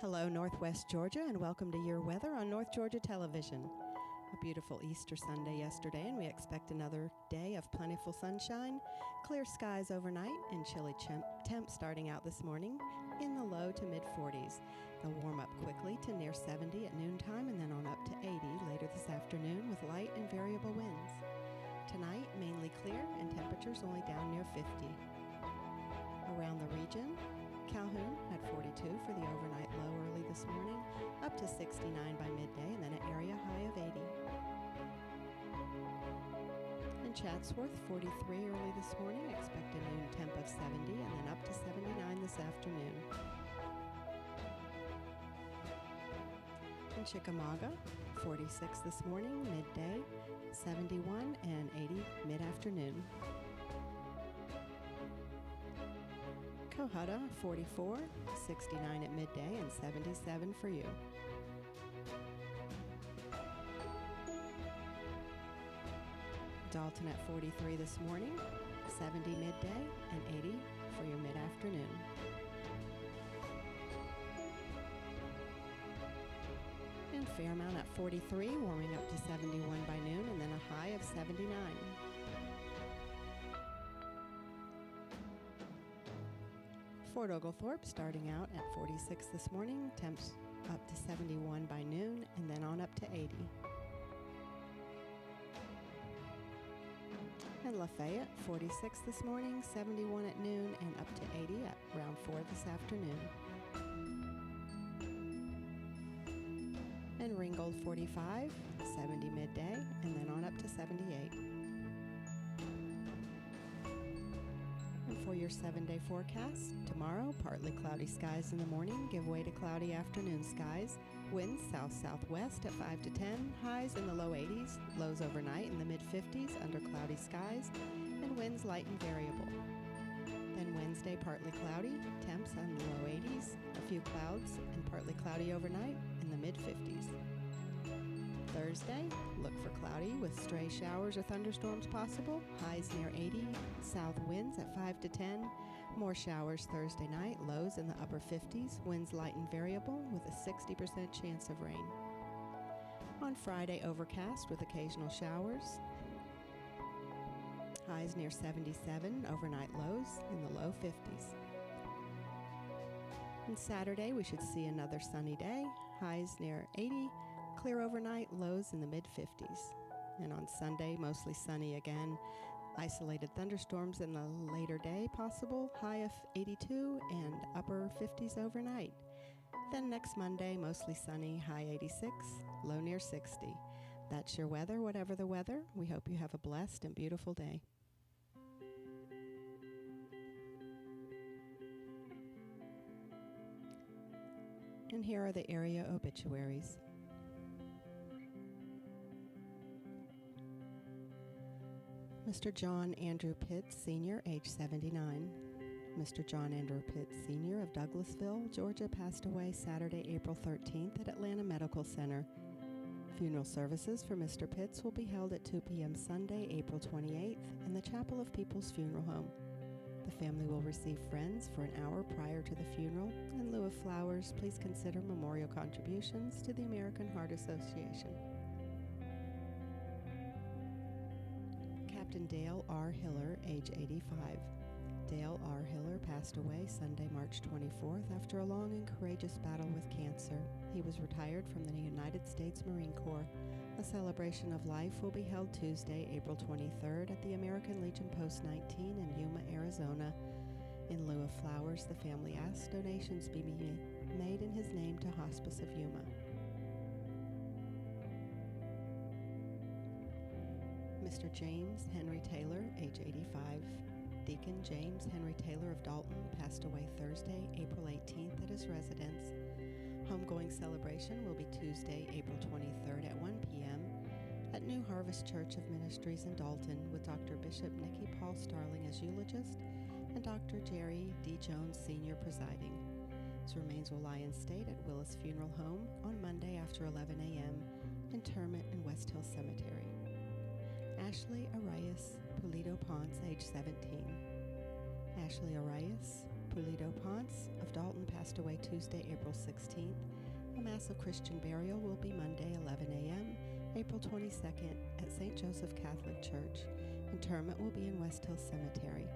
Hello, Northwest Georgia, and welcome to Your Weather on North Georgia Television. A beautiful Easter Sunday yesterday, and we expect another day of plentiful sunshine, clear skies overnight, and chilly temps starting out this morning in the low to mid-40s. They'll warm up quickly to near 70 at noontime and then on up to 80 later this afternoon with light and variable winds. Tonight, mainly clear and temperatures only down near 50. Around the region, Calhoun had 42 for the overnight low early this morning, up to 69 by midday, and then an area high of 80. In Chatsworth, 43 early this morning, expect a noon temp of 70, and then up to 79 this afternoon. In Chickamauga, 46 this morning, midday, 71, and 80 mid-afternoon. Cohutta, 44, 69 at midday, and 77 for you. Dalton at 43 this morning, 70 midday, and 80 for your mid-afternoon. And Fairmount at 43, warming up to 71 by noon, and then a high of 79. Fort Oglethorpe starting out at 46 this morning, temps up to 71 by noon, and then on up to 80. And Lafayette, 46 this morning, 71 at noon, and up to 80 at around 4 this afternoon. And Ringgold, 45, 70 midday, and then on up to 78. For your 7-day forecast, tomorrow, partly cloudy skies in the morning, give way to cloudy afternoon skies. Winds south-southwest at 5 to 10, highs in the low 80s, lows overnight in the mid-50s under cloudy skies, and winds light and variable. Then Wednesday, partly cloudy, temps in the low 80s, a few clouds, and partly cloudy overnight in the mid-50s. Thursday, look for cloudy with stray showers or thunderstorms possible. Highs near 80, south winds at 5 to 10. More showers Thursday night, lows in the upper 50s, winds light and variable with a 60% chance of rain. On Friday, overcast with occasional showers. Highs near 77, overnight lows in the low 50s. On Saturday, we should see another sunny day. Highs near 80. Clear overnight, lows in the mid-50s. And on Sunday, mostly sunny again. Isolated thunderstorms in the later day possible, high of 82 and upper 50s overnight. Then next Monday, mostly sunny, high 86, low near 60. That's your weather, whatever the weather. We hope you have a blessed and beautiful day. And here are the area obituaries. Mr. John Andrew Pitts, Sr., age 79. Mr. John Andrew Pitts, Sr. of Douglasville, Georgia, passed away Saturday, April 13th at Atlanta Medical Center. Funeral services for Mr. Pitts will be held at 2 p.m. Sunday, April 28th in the Chapel of People's Funeral Home. The family will receive friends for an hour prior to the funeral. In lieu of flowers, please consider memorial contributions to the American Heart Association. Captain Dale R. Hiller, age 85. Dale R. Hiller passed away Sunday, March 24th after a long and courageous battle with cancer. He was retired from the United States Marine Corps. A celebration of life will be held Tuesday, April 23rd at the American Legion Post 19 in Yuma, Arizona. In lieu of flowers, the family asked donations be made in his name to Hospice of Yuma. Mr. James Henry Taylor, age 85. Deacon James Henry Taylor of Dalton passed away Thursday, April 18th at his residence. Homegoing celebration will be Tuesday, April 23rd at 1 p.m. at New Harvest Church of Ministries in Dalton with Dr. Bishop Nicky Paul Starling as eulogist and Dr. Jerry D. Jones Sr. presiding. His remains will lie in state at Willis Funeral Home on Monday after 11 a.m. Interment in West Hill Cemetery. Ashley Arias Pulido Ponce, age 17. Ashley Arias Pulido Ponce of Dalton passed away Tuesday, April 16th. A Mass of Christian burial will be Monday, 11 a.m., April 22nd at St. Joseph Catholic Church. Interment will be in West Hill Cemetery.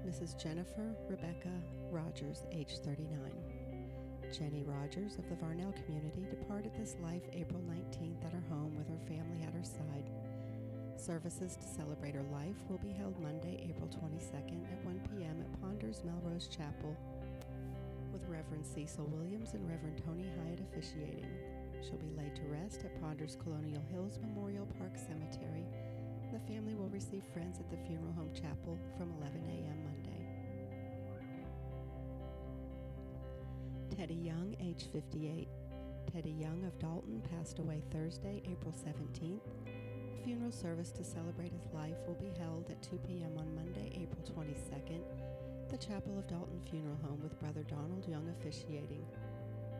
Mrs. Jennifer Rebecca Rogers, age 39. Jenny Rogers of the Varnell community departed this life April 19th at her home with her family at her side. Services to celebrate her life will be held Monday, April 22nd at 1 p.m. at Ponders Melrose Chapel with Reverend Cecil Williams and Reverend Tony Hyatt officiating. She'll be laid to rest at Ponders Colonial Hills Memorial Park Cemetery. The family will receive friends at the Funeral Home Chapel from 11 a.m. Monday. Teddy Young, age 58. Teddy Young of Dalton passed away Thursday, April 17th. A funeral service to celebrate his life will be held at 2 p.m. on Monday, April 22nd, at the Chapel of Dalton Funeral Home with Brother Donald Young officiating.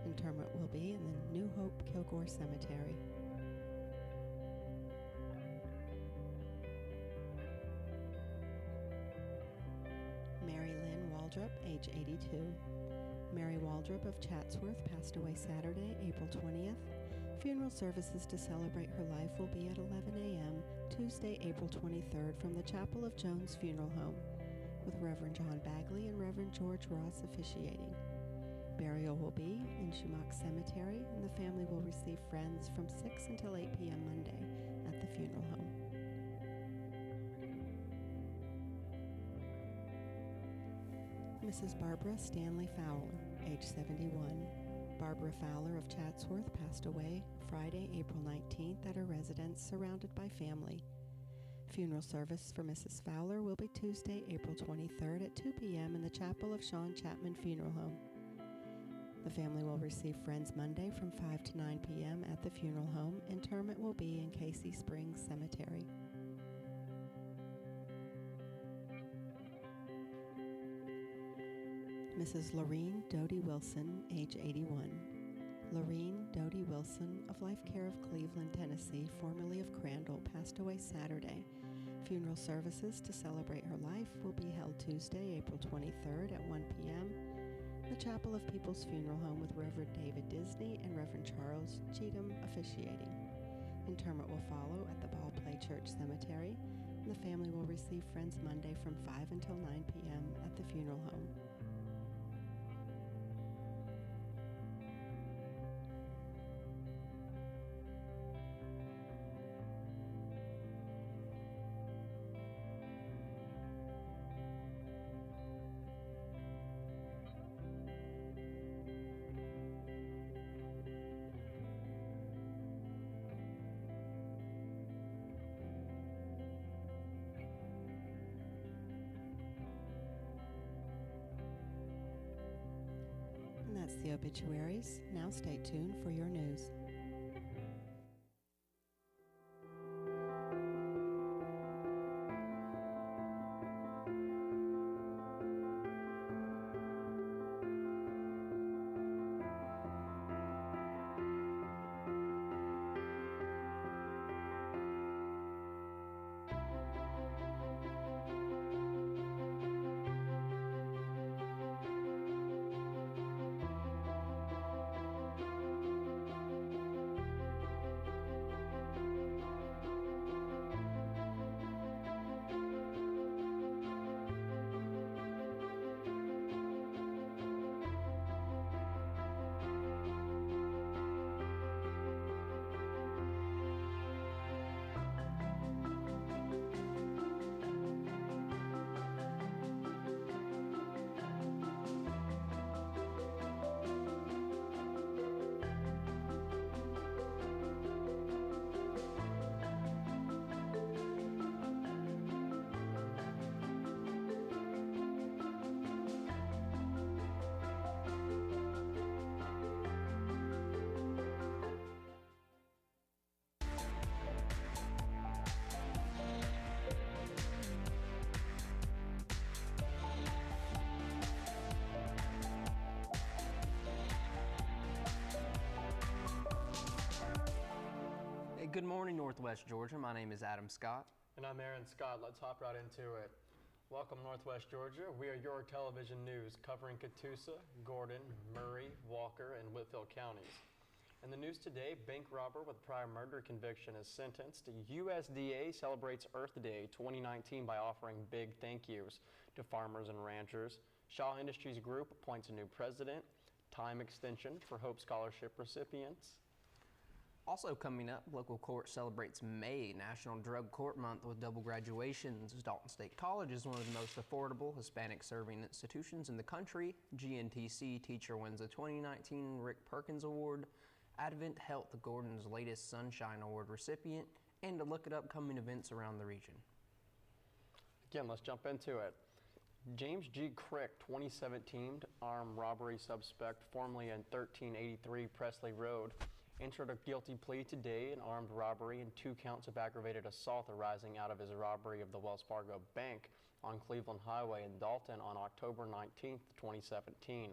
Interment will be in the New Hope Kilgore Cemetery. Mary Lynn Waldrop, age 82. Mary Waldrop of Chatsworth passed away Saturday, April 20th. Funeral services to celebrate her life will be at 11 a.m. Tuesday, April 23rd from the Chapel of Jones Funeral Home, with Reverend John Bagley and Reverend George Ross officiating. Burial will be in Shumack Cemetery, and the family will receive friends from 6 until 8 p.m. Monday at the funeral home. Mrs. Barbara Stanley Fowler, age 71. Barbara Fowler of Chatsworth passed away Friday, April 19th at her residence surrounded by family. Funeral service for Mrs. Fowler will be Tuesday, April 23rd at 2 p.m. in the Chapel of Sean Chapman Funeral Home. The family will receive friends Monday from 5 to 9 p.m. at the funeral home. Interment will be in Casey Springs Cemetery. Mrs. Lorene Doty Wilson, age 81. Lorene Doty Wilson of Life Care of Cleveland, Tennessee, formerly of Crandall, passed away Saturday. Funeral services to celebrate her life will be held Tuesday, April 23rd at 1 p.m. The Chapel of People's Funeral Home with Reverend David Disney and Reverend Charles Cheatham officiating. Interment will follow at the Ball Play Church Cemetery. The family will receive friends Monday from 5 until 9 p.m. at the funeral home. And that's the obituaries. Now stay tuned for your news. Good morning, Northwest Georgia. My name is Adam Scott. And I'm Aaron Scott. Let's hop right into it. Welcome, Northwest Georgia. We are your television news covering Catoosa, Gordon, Murray, Walker, and Whitfield counties. In the news today, bank robber with prior murder conviction is sentenced. USDA celebrates Earth Day 2019 by offering big thank yous to farmers and ranchers. Shaw Industries Group appoints a new president. Time extension for Hope Scholarship recipients. Also coming up, local court celebrates May National Drug Court Month with double graduations. Dalton State College is one of the most affordable Hispanic serving institutions in the country. GNTC teacher wins a 2019 Rick Perkins Award. Advent Health, Gordon's latest Sunshine Award recipient, and a look at upcoming events around the region. Again, let's jump into it. James G. Crick, 2017 armed robbery suspect, formerly in 1383 Presley Road, entered a guilty plea today in armed robbery and 2 counts of aggravated assault arising out of his robbery of the Wells Fargo Bank on Cleveland Highway in Dalton on October 19, 2017.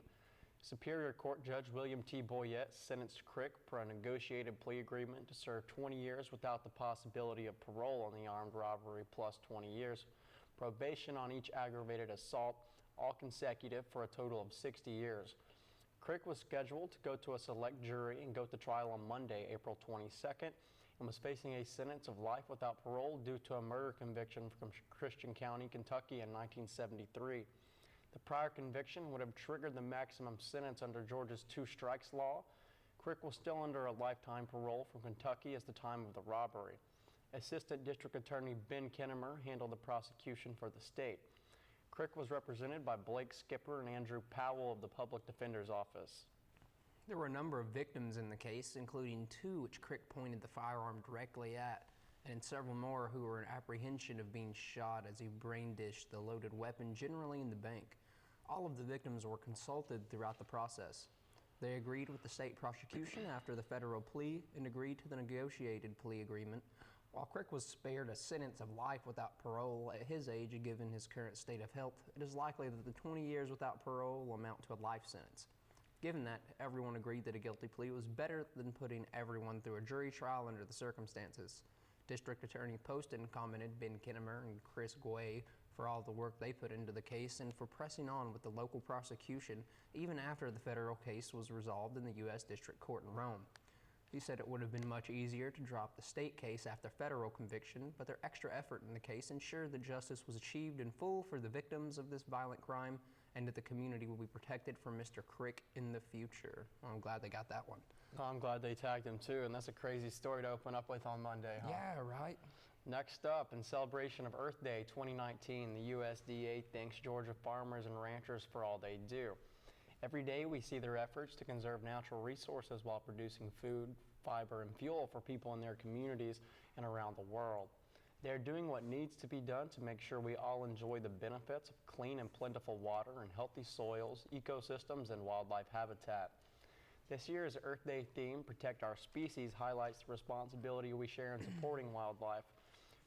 Superior Court Judge William T. Boyette sentenced Crick per a negotiated plea agreement to serve 20 years without the possibility of parole on the armed robbery plus 20 years, probation on each aggravated assault, all consecutive for a total of 60 years. Crick was scheduled to go to a select jury and go to trial on Monday, April 22nd, and was facing a sentence of life without parole due to a murder conviction from Christian County, Kentucky in 1973. The prior conviction would have triggered the maximum sentence under Georgia's 2 strikes law. Crick was still under a lifetime parole from Kentucky at the time of the robbery. Assistant District Attorney Ben Kinnemer handled the prosecution for the state. Crick was represented by Blake Skipper and Andrew Powell of the Public Defender's Office. There were a number of victims in the case, including 2 which Crick pointed the firearm directly at, and several more who were in apprehension of being shot as he brain-dished the loaded weapon generally in the bank. All of the victims were consulted throughout the process. They agreed with the state prosecution after the federal plea and agreed to the negotiated plea agreement. While Crick was spared a sentence of life without parole at his age, given his current state of health, it is likely that the 20 years without parole will amount to a life sentence. Given that, everyone agreed that a guilty plea was better than putting everyone through a jury trial under the circumstances. District Attorney Poston commended Ben Kinnemer and Chris Guay for all the work they put into the case and for pressing on with the local prosecution even after the federal case was resolved in the U.S. District Court in Rome. He said it would have been much easier to drop the state case after federal conviction, but their extra effort in the case ensured that justice was achieved in full for the victims of this violent crime and that the community will be protected from Mr. Crick in the future. I'm glad they got that one. I'm glad they tagged him too, and that's a crazy story to open up with on Monday, huh? Yeah, right. Next up, in celebration of Earth Day 2019, the USDA thanks Georgia farmers and ranchers for all they do. Every day we see their efforts to conserve natural resources while producing food, fiber, and fuel for people in their communities and around the world. They're doing what needs to be done to make sure we all enjoy the benefits of clean and plentiful water and healthy soils, ecosystems, and wildlife habitat. This year's Earth Day theme, Protect Our Species, highlights the responsibility we share in supporting wildlife.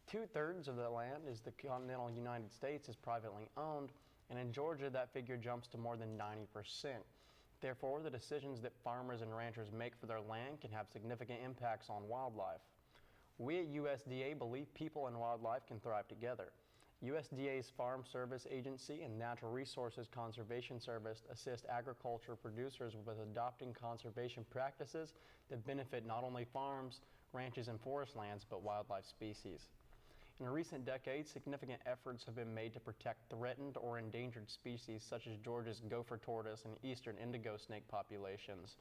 2/3 of the land is the continental United States is privately owned, and in Georgia that figure jumps to more than 90%. Therefore, the decisions that farmers and ranchers make for their land can have significant impacts on wildlife. We at USDA believe people and wildlife can thrive together. USDA's Farm Service Agency and Natural Resources Conservation Service assist agriculture producers with adopting conservation practices that benefit not only farms, ranches, and forest lands, but wildlife species. In recent decades, significant efforts have been made to protect threatened or endangered species such as Georgia's gopher tortoise and eastern indigo snake populations.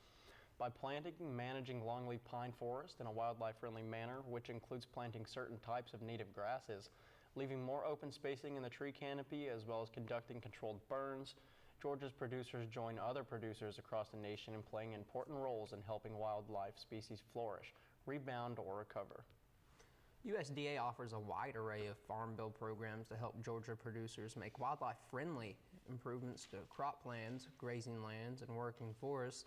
By planting and managing longleaf pine forest in a wildlife-friendly manner, which includes planting certain types of native grasses, leaving more open spacing in the tree canopy, as well as conducting controlled burns, Georgia's producers join other producers across the nation in playing important roles in helping wildlife species flourish, rebound, or recover. USDA offers a wide array of farm bill programs to help Georgia producers make wildlife-friendly improvements to crop lands, grazing lands, and working forests,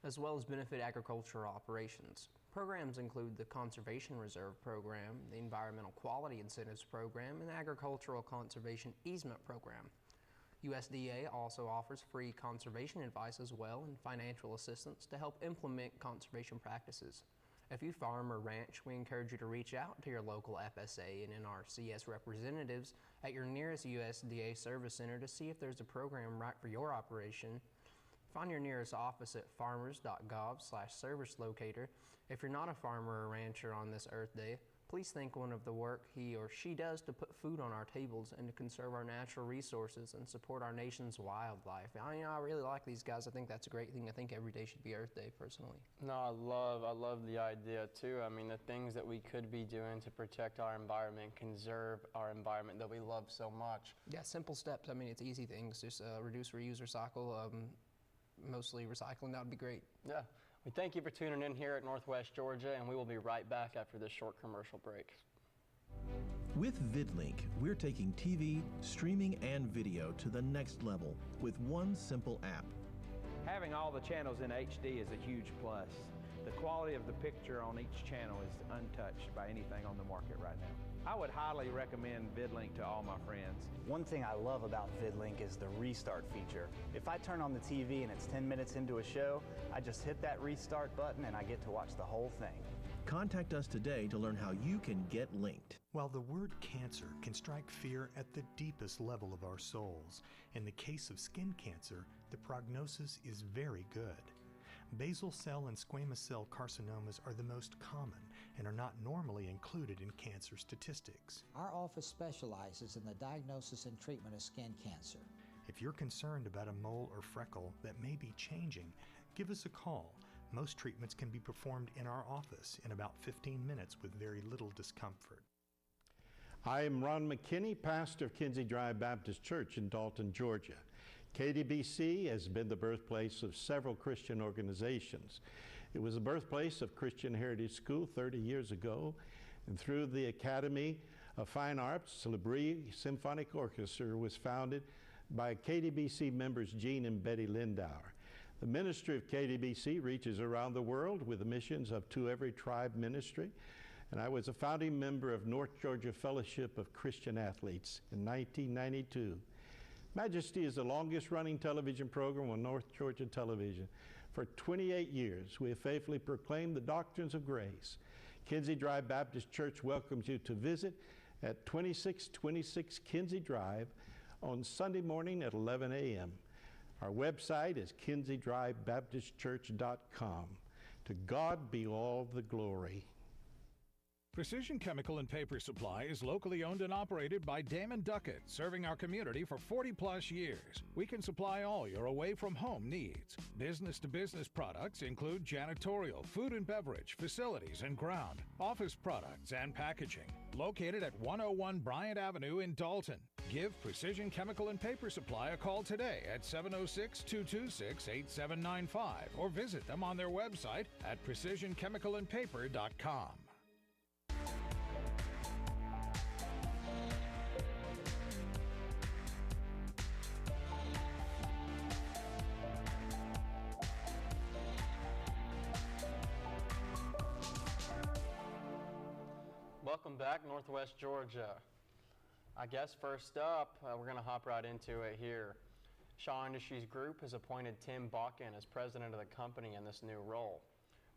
as well as benefit agricultural operations. Programs include the Conservation Reserve Program, the Environmental Quality Incentives Program, and the Agricultural Conservation Easement Program. USDA also offers free conservation advice as well and financial assistance to help implement conservation practices. If you farm or ranch, we encourage you to reach out to your local FSA and NRCS representatives at your nearest USDA Service Center to see if there's a program right for your operation. Find your nearest office at farmers.gov/service locator. If you're not a farmer or rancher on this Earth Day, please thank one of the work he or she does to put food on our tables and to conserve our natural resources and support our nation's wildlife. I really like these guys. I think that's a great thing. I think every day should be Earth Day, personally. No, I love the idea too. I mean, the things that we could be doing to protect our environment, conserve our environment that we love so much. Yeah, simple steps. I mean, it's easy things. Just reduce, reuse, recycle. Mostly recycling, that would be great. Yeah. We thank you for tuning in here at Northwest Georgia, and we will be right back after this short commercial break. With VidLink, we're taking TV, streaming, and video to the next level with one simple app. Having all the channels in HD is a huge plus. The quality of the picture on each channel is untouched by anything on the market right now. I would highly recommend VidLink to all my friends. One thing I love about VidLink is the restart feature. If I turn on the TV and it's 10 minutes into a show, I just hit that restart button and I get to watch the whole thing. Contact us today to learn how you can get linked. While the word cancer can strike fear at the deepest level of our souls, in the case of skin cancer, the prognosis is very good. Basal cell and squamous cell carcinomas are the most common and are not normally included in cancer statistics. Our office specializes in the diagnosis and treatment of skin cancer. If you're concerned about a mole or freckle that may be changing, give us a call. Most treatments can be performed in our office in about 15 minutes with very little discomfort. I am Ron McKinney, pastor of Kinsey Drive Baptist Church in Dalton, Georgia. KDBC has been the birthplace of several Christian organizations. It was the birthplace of Christian Heritage School 30 years ago, and through the Academy of Fine Arts, Labrie Symphonic Orchestra was founded by KDBC members Gene and Betty Lindauer. The ministry of KDBC reaches around the world with the missions of To Every Tribe Ministry, and I was a founding member of North Georgia Fellowship of Christian Athletes in 1992. Majesty is the longest running television program on North Georgia television. For 28 years, we have faithfully proclaimed the doctrines of grace. Kinsey Drive Baptist Church welcomes you to visit at 2626 Kinsey Drive on Sunday morning at 11 a.m. Our website is kinseydrivebaptistchurch.com. To God be all the glory. Precision Chemical and Paper Supply is locally owned and operated by Damon Duckett, serving our community for 40-plus years. We can supply all your away-from-home needs. Business-to-business products include janitorial, food and beverage, facilities and ground, office products, and packaging. Located at 101 Bryant Avenue in Dalton. Give Precision Chemical and Paper Supply a call today at 706-226-8795 or visit them on their website at precisionchemicalandpaper.com. Welcome back, Northwest Georgia. I guess first up, we're going to hop right into it here. Shaw Industries Group has appointed Tim Bakken as president of the company in this new role.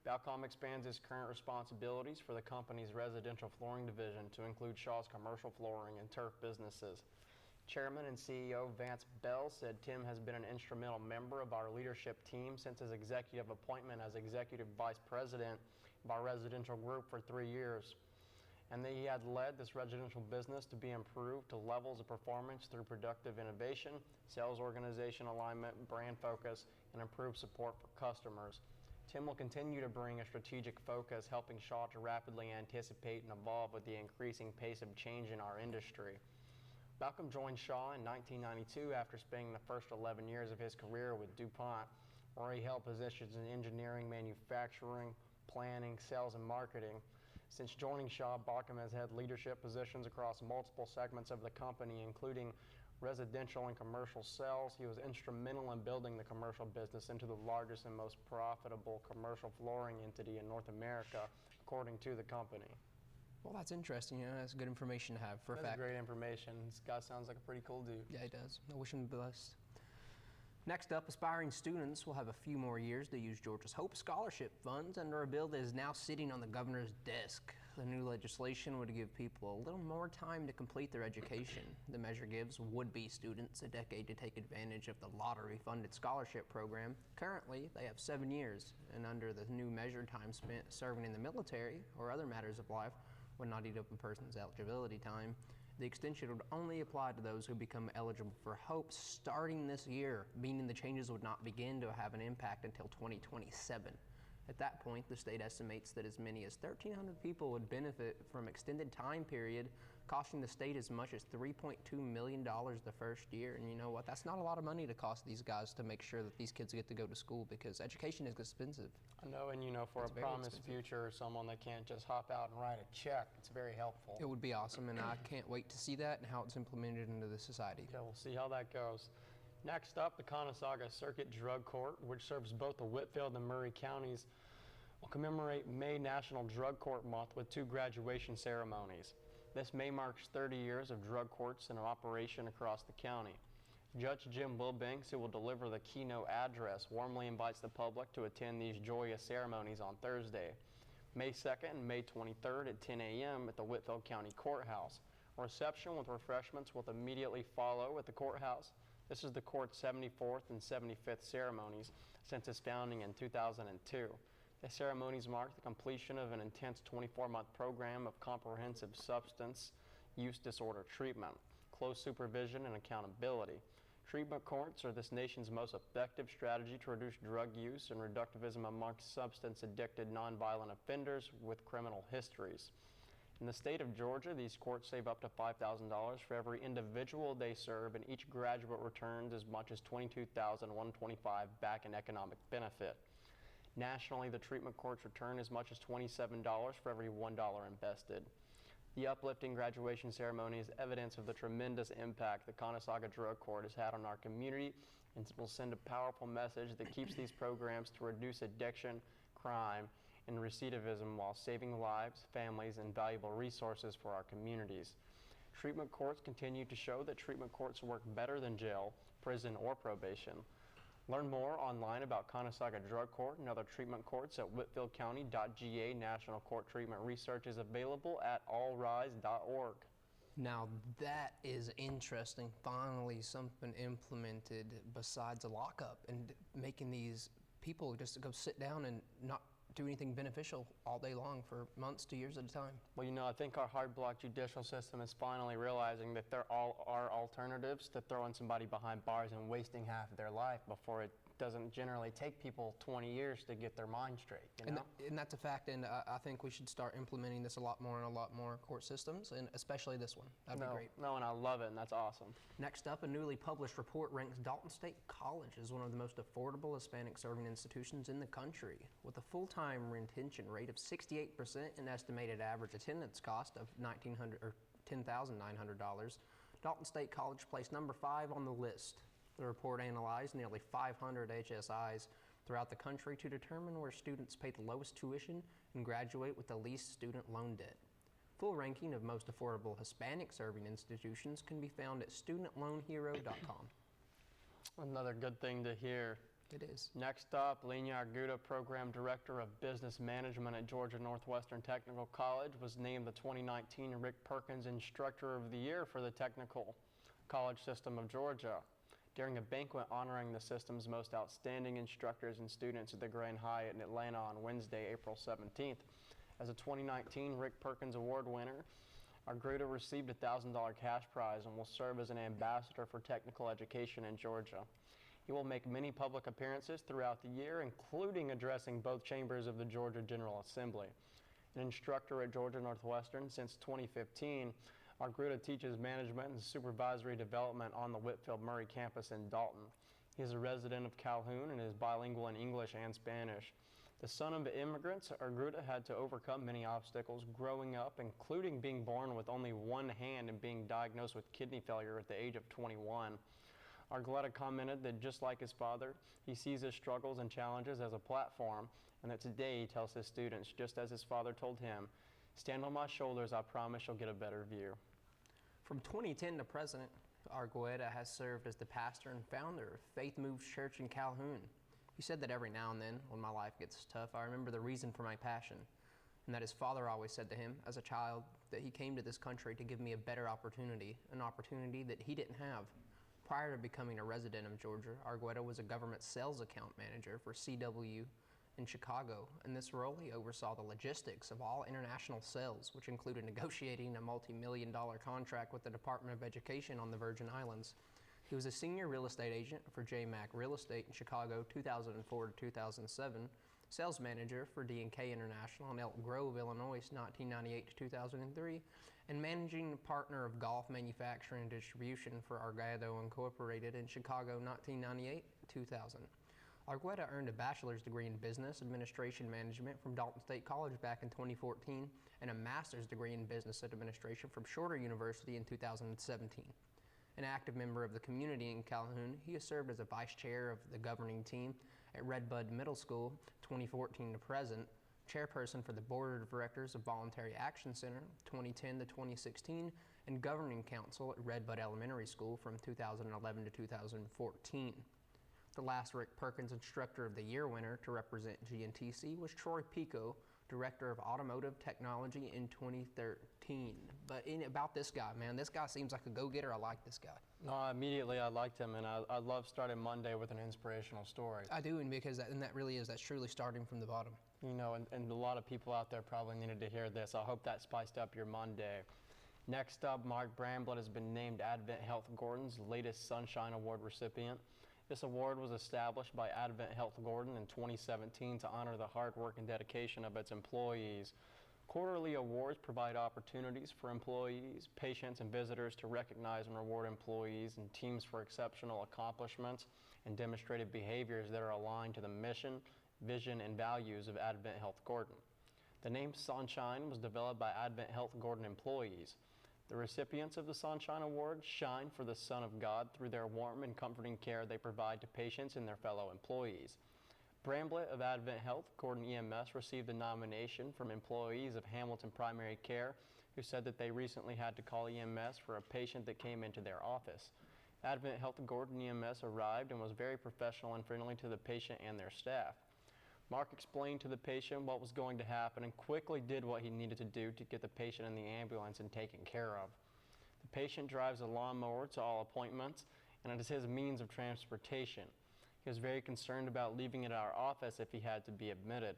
Balcom expands its current responsibilities for the company's residential flooring division to include Shaw's commercial flooring and turf businesses. Chairman and CEO Vance Bell said Tim has been an instrumental member of our leadership team since his executive appointment as executive vice president of our residential group for 3 years, and that he had led this residential business to be improved to levels of performance through productive innovation, sales organization alignment, brand focus, and improved support for customers. Tim will continue to bring a strategic focus, helping Shaw to rapidly anticipate and evolve with the increasing pace of change in our industry. Balcom joined Shaw in 1992 after spending the first 11 years of his career with DuPont, where he held positions in engineering, manufacturing, planning, sales, and marketing. Since joining Shaw, Balcom has had leadership positions across multiple segments of the company, including residential and commercial sales. He was instrumental in building the commercial business into the largest and most profitable commercial flooring entity in North America, according to the company. Well, that's interesting. That's good information to have for a fact. That's great information. This guy sounds like a pretty cool dude. Yeah, he does. I wish him the best. Next up, aspiring students will have a few more years to use Georgia's Hope Scholarship funds under a bill that is now sitting on the governor's desk. The new legislation would give people a little more time to complete their education. The measure gives would-be students a decade to take advantage of the lottery-funded scholarship program. Currently, they have 7 years, and under the new measure, time spent serving in the military or other matters of life would not eat up a person's eligibility time. The extension would only apply to those who become eligible for HOPE starting this year, meaning the changes would not begin to have an impact until 2027. At that point, the state estimates that as many as 1,300 people would benefit from extended time period, costing the state as much as $3.2 million the first year. And you know what? That's not a lot of money to cost these guys to make sure that these kids get to go to school, because education is expensive. I know, and you know, for a promised future or someone that can't just hop out and write a check, it's very helpful. It would be awesome, and I can't wait to see that and how it's implemented into the society. Yeah, we'll see how that goes. Next up, the Conasauga Circuit Drug Court, which serves both the Whitfield and Murray counties, will commemorate May National Drug Court Month with 2 graduation ceremonies. This May marks 30 years of drug courts in operation across the county. Judge Jim Wilbanks, who will deliver the keynote address, warmly invites the public to attend these joyous ceremonies on Thursday, May 2nd and May 23rd at 10 a.m. at the Whitfield County Courthouse. A reception with refreshments will immediately follow at the courthouse. This is the court's 74th and 75th ceremonies since its founding in 2002. The ceremonies mark the completion of an intense 24-month program of comprehensive substance use disorder treatment, close supervision, and accountability. Treatment courts are this nation's most effective strategy to reduce drug use and reductivism amongst substance-addicted nonviolent offenders with criminal histories. In the state of Georgia, these courts save up to $5,000 for every individual they serve, and each graduate returns as much as $22,125 back in economic benefit. Nationally, the treatment courts return as much as $27 for every $1 invested. The uplifting graduation ceremony is evidence of the tremendous impact the Conasauga Drug Court has had on our community, and will send a powerful message that keeps these programs to reduce addiction, crime, and recidivism while saving lives, families, and valuable resources for our communities. Treatment courts continue to show that treatment courts work better than jail, prison, or probation. Learn more online about Conasauga Drug Court and other treatment courts at whitfieldcounty.ga. National Court Treatment Research is available at allrise.org. Now that is interesting. Finally, something implemented besides a lockup and making these people just go sit down and not do anything beneficial all day long for months to years at a time. Well, you know, I think our hard block judicial system is finally realizing that there are alternatives to throwing somebody behind bars and wasting half of their life before it doesn't generally take people 20 years to get their mind straight, you know? And that's a fact, and I think we should start implementing this a lot more in a lot more court systems, and especially this one. That'd be great. No, and I love it, and that's awesome. Next up, a newly published report ranks Dalton State College as one of the most affordable Hispanic serving institutions in the country. With a full-time retention rate of 68% and estimated average attendance cost of $10,900, Dalton State College placed number 5 on the list. The report analyzed nearly 500 HSIs throughout the country to determine where students pay the lowest tuition and graduate with the least student loan debt. Full ranking of most affordable Hispanic serving institutions can be found at studentloanhero.com. Another good thing to hear. It is. Next up, Lenia Arguda, Program Director of Business Management at Georgia Northwestern Technical College, was named the 2019 Rick Perkins Instructor of the Year for the Technical College System of Georgia. During a banquet honoring the system's most outstanding instructors and students at the Grand Hyatt in Atlanta on Wednesday, April 17th. As a 2019 Rick Perkins Award winner, Arguda received a $1,000 cash prize and will serve as an ambassador for technical education in Georgia. He will make many public appearances throughout the year, including addressing both chambers of the Georgia General Assembly. An instructor at Georgia Northwestern since 2015, Arguda teaches management and supervisory development on the Whitfield Murray campus in Dalton. He is a resident of Calhoun and is bilingual in English and Spanish. The son of immigrants, Arguda had to overcome many obstacles growing up, including being born with only one hand and being diagnosed with kidney failure at the age of 21. Arguda commented that just like his father, he sees his struggles and challenges as a platform, and that today he tells his students, just as his father told him, "Stand on my shoulders, I promise you'll get a better view." From 2010 to present, Argueta has served as the pastor and founder of Faith Moves Church in Calhoun. He said that every now and then, when my life gets tough, I remember the reason for my passion, and that his father always said to him as a child that he came to this country to give me a better opportunity, an opportunity that he didn't have. Prior to becoming a resident of Georgia, Argueta was a government sales account manager for CW in Chicago. In this role, he oversaw the logistics of all international sales, which included negotiating a multi-million-dollar contract with the Department of Education on the Virgin Islands. He was a senior real estate agent for JMac Real Estate in Chicago 2004 to 2007, sales manager for D&K International in Elk Grove, Illinois 1998 to 2003, and managing partner of golf manufacturing and distribution for Argado Incorporated in Chicago 1998 to 2000. Argueta earned a bachelor's degree in business administration management from Dalton State College back in 2014 and a master's degree in business administration from Shorter University in 2017. An active member of the community in Calhoun, he has served as a vice chair of the governing team at Redbud Middle School 2014 to present, chairperson for the board of directors of Voluntary Action Center 2010 to 2016, and governing council at Redbud Elementary School from 2011 to 2014. The last Rick Perkins Instructor of the Year winner to represent GNTC was Troy Pico, Director of Automotive Technology in 2013. But about this guy, man, this guy seems like a go-getter. I like this guy. No, immediately I liked him, and I love starting Monday with an inspirational story. I do, and because that's truly starting from the bottom. You know, and a lot of people out there probably needed to hear this. I hope that spiced up your Monday. Next up, Mark Bramblett has been named Advent Health Gordon's latest Sunshine Award recipient. This award was established by Advent Health Gordon in 2017 to honor the hard work and dedication of its employees. Quarterly awards provide opportunities for employees, patients, and visitors to recognize and reward employees and teams for exceptional accomplishments and demonstrated behaviors that are aligned to the mission, vision, and values of Advent Health Gordon. The name Sunshine was developed by Advent Health Gordon employees. The recipients of the Sunshine Award shine for the Son of God through their warm and comforting care they provide to patients and their fellow employees. Bramblett of Advent Health Gordon EMS received a nomination from employees of Hamilton Primary Care who said that they recently had to call EMS for a patient that came into their office. Advent Health Gordon EMS arrived and was very professional and friendly to the patient and their staff. Mark explained to the patient what was going to happen and quickly did what he needed to do to get the patient in the ambulance and taken care of. The patient drives a lawnmower to all appointments, and it is his means of transportation. He was very concerned about leaving it at our office if he had to be admitted.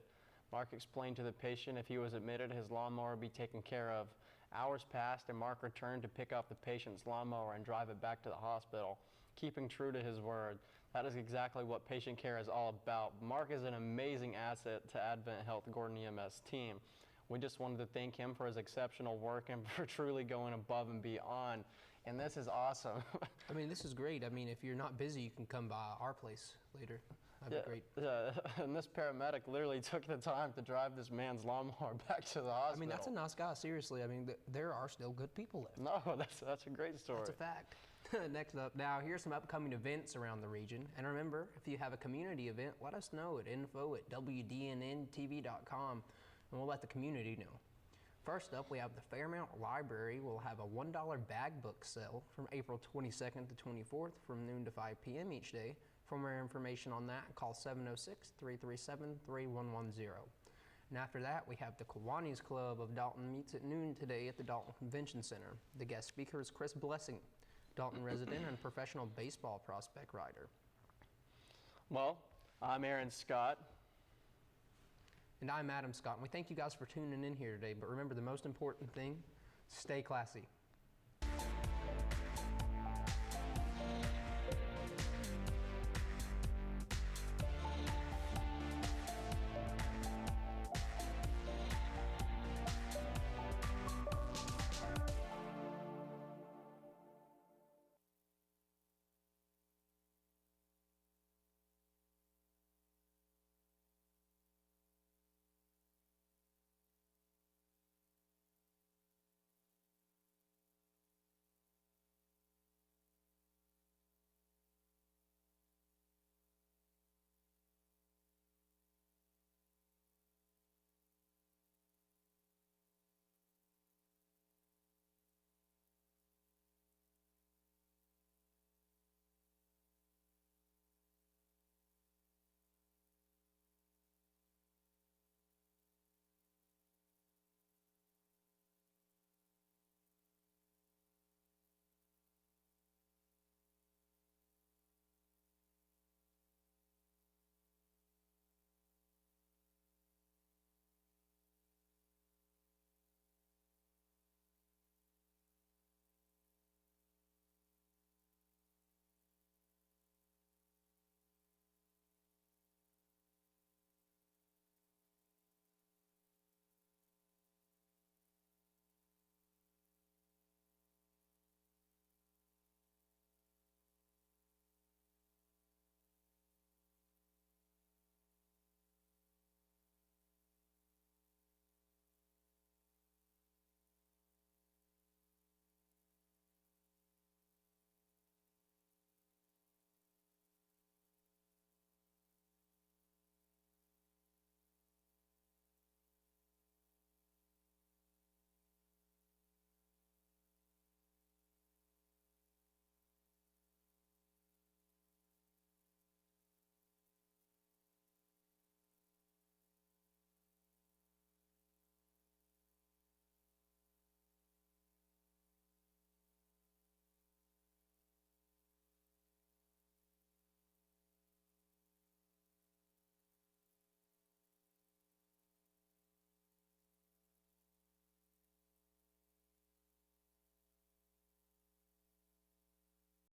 Mark explained to the patient if he was admitted, his lawnmower would be taken care of. Hours passed, and Mark returned to pick up the patient's lawnmower and drive it back to the hospital, keeping true to his word. That is exactly what patient care is all about. Mark is an amazing asset to Advent Health Gordon EMS team. We just wanted to thank him for his exceptional work and for truly going above and beyond. And this is awesome. I mean, this is great. I mean, if you're not busy, you can come by our place later. That'd be great. Yeah, and this paramedic literally took the time to drive this man's lawnmower back to the hospital. I mean, that's a nice guy, seriously. I mean, there are still good people left. No, that's a great story. That's a fact. Next up, now here's some upcoming events around the region. And remember, if you have a community event, let us know at info@wdnntv.com, and we'll let the community know. First up, we have the Fairmount Library will have a $1 bag book sale from April 22nd to 24th from noon to 5 p.m. each day. For more information on that, call 706-337-3110. And after that, we have the Kiwanis Club of Dalton meets at noon today at the Dalton Convention Center. The guest speaker is Chris Blessing, Dalton resident and professional baseball prospect writer. Well, I'm Aaron Scott. And I'm Adam Scott. And we thank you guys for tuning in here today. But remember, the most important thing, stay classy.